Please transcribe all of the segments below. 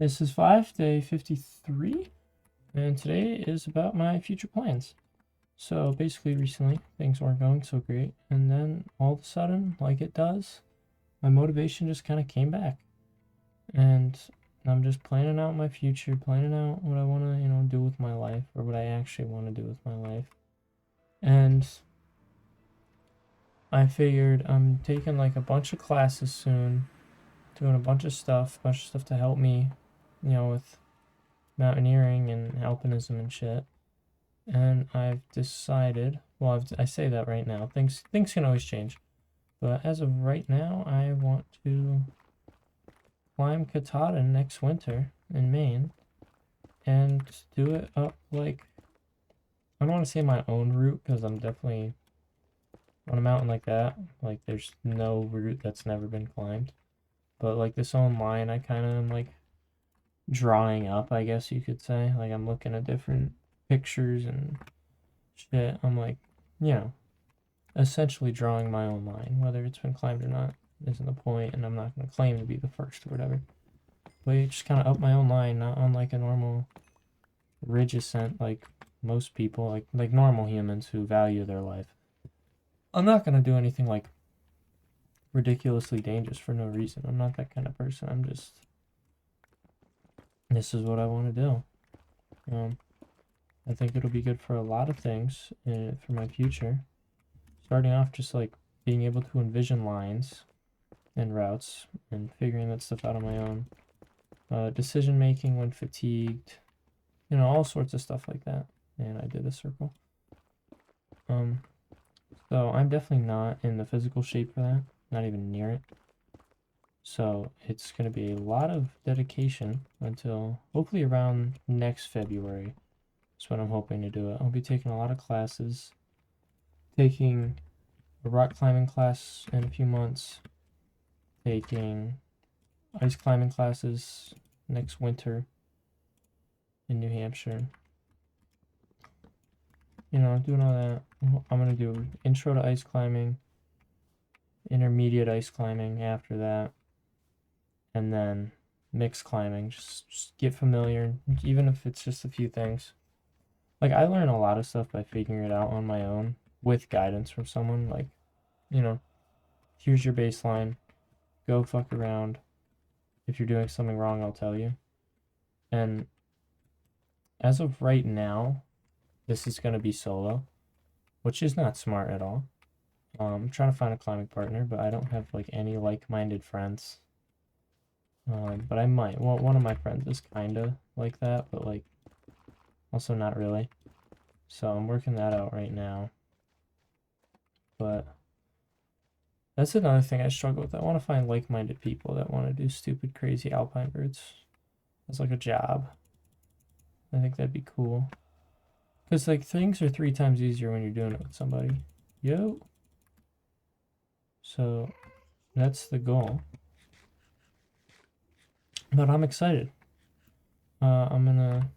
This is 5, day 53, and today is about my future plans. So basically, recently, things weren't going so great, and then all of a sudden, like it does, my motivation just kind of came back. And I'm just planning out my future, planning out what I want to, do with my life, or what I actually want to do with my life. And I figured I'm taking like a bunch of classes soon, doing a bunch of stuff to help me, with mountaineering and alpinism and shit. And I've decided, well, I say that right now. Things can always change, but as of right now, I want to climb Katahdin next winter in Maine and do it up like, I don't want to say my own route because I'm definitely on a mountain like that. Like there's no route that's never been climbed, but like this own line, I kind of am like drawing up, I guess you could say. Like I'm looking at different pictures and shit. I'm like, you know, essentially drawing my own line. Whether it's been climbed or not isn't the point, and I'm not going to claim to be the first or whatever. But you just kind of up my own line, not on like a normal ridge ascent like most people, like normal humans who value their life. I'm not going to do anything like ridiculously dangerous for no reason. I'm not that kind of person. I'm just, this is what I want to do. I think it'll be good for a lot of things for my future. Starting off just like being able to envision lines and routes and figuring that stuff out on my own. Decision making when fatigued, all sorts of stuff like that. And I did a circle. So I'm definitely not in the physical shape for that, not even near it. So it's going to be a lot of dedication until hopefully around next February. That's when I'm hoping to do it. I'll be taking a lot of classes, taking a rock climbing class in a few months, taking ice climbing classes next winter in New Hampshire. Doing all that. I'm going to do intro to ice climbing, intermediate ice climbing after that, and then mixed climbing. Just get familiar, even if it's just a few things. Like, I learn a lot of stuff by figuring it out on my own with guidance from someone. Like, here's your baseline. Go fuck around. If you're doing something wrong, I'll tell you. And as of right now, this is going to be solo, which is not smart at all. I'm trying to find a climbing partner, but I don't have like any like-minded friends. But I might. Well, one of my friends is kind of like that, but like also not really. So I'm working that out right now. But that's another thing I struggle with. I want to find like-minded people that want to do stupid, crazy alpine routes as like a job. I think that'd be cool. Because like things are 3 times easier when you're doing it with somebody. Yo. So that's the goal. But I'm excited. I'm gonna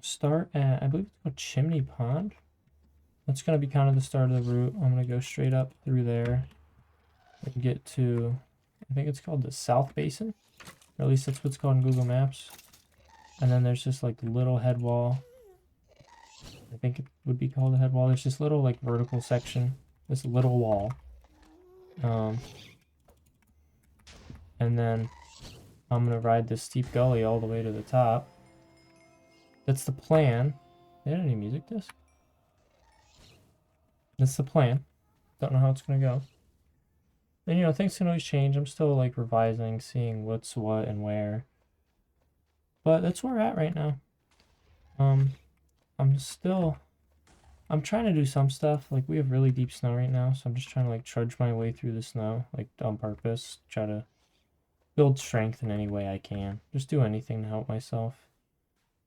start at, I believe it's called Chimney Pond. That's gonna be kind of the start of the route. I'm gonna go straight up through there and get to, I think it's called the South Basin, or at least that's what's called in Google Maps. And then there's this like little head wall. I think it would be called a head wall. There's this little like vertical section, this little wall. And then I'm gonna ride this steep gully all the way to the top. That's the plan. They had any music disc? That's the plan. Don't know how it's gonna go. And things can always change. I'm still like revising, seeing what's what and where. But that's where we're at right now. I'm trying to do some stuff. Like we have really deep snow right now, so I'm just trying to like trudge my way through the snow, like on purpose. Try to build strength in any way I can. Just do anything to help myself.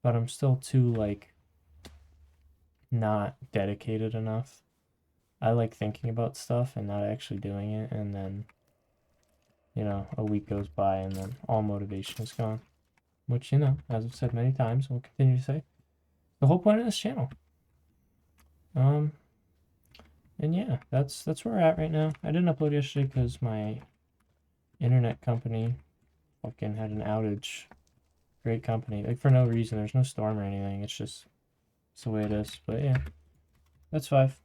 But I'm still too like not dedicated enough. I like thinking about stuff and not actually doing it, and then a week goes by and then all motivation is gone. Which, as I've said many times, and will continue to say, the whole point of this channel. And yeah, that's where we're at right now. I didn't upload yesterday because my internet company fucking had an outage great company. Like, for no reason. There's no storm or anything. It's just, it's the way it is. But yeah, that's 5.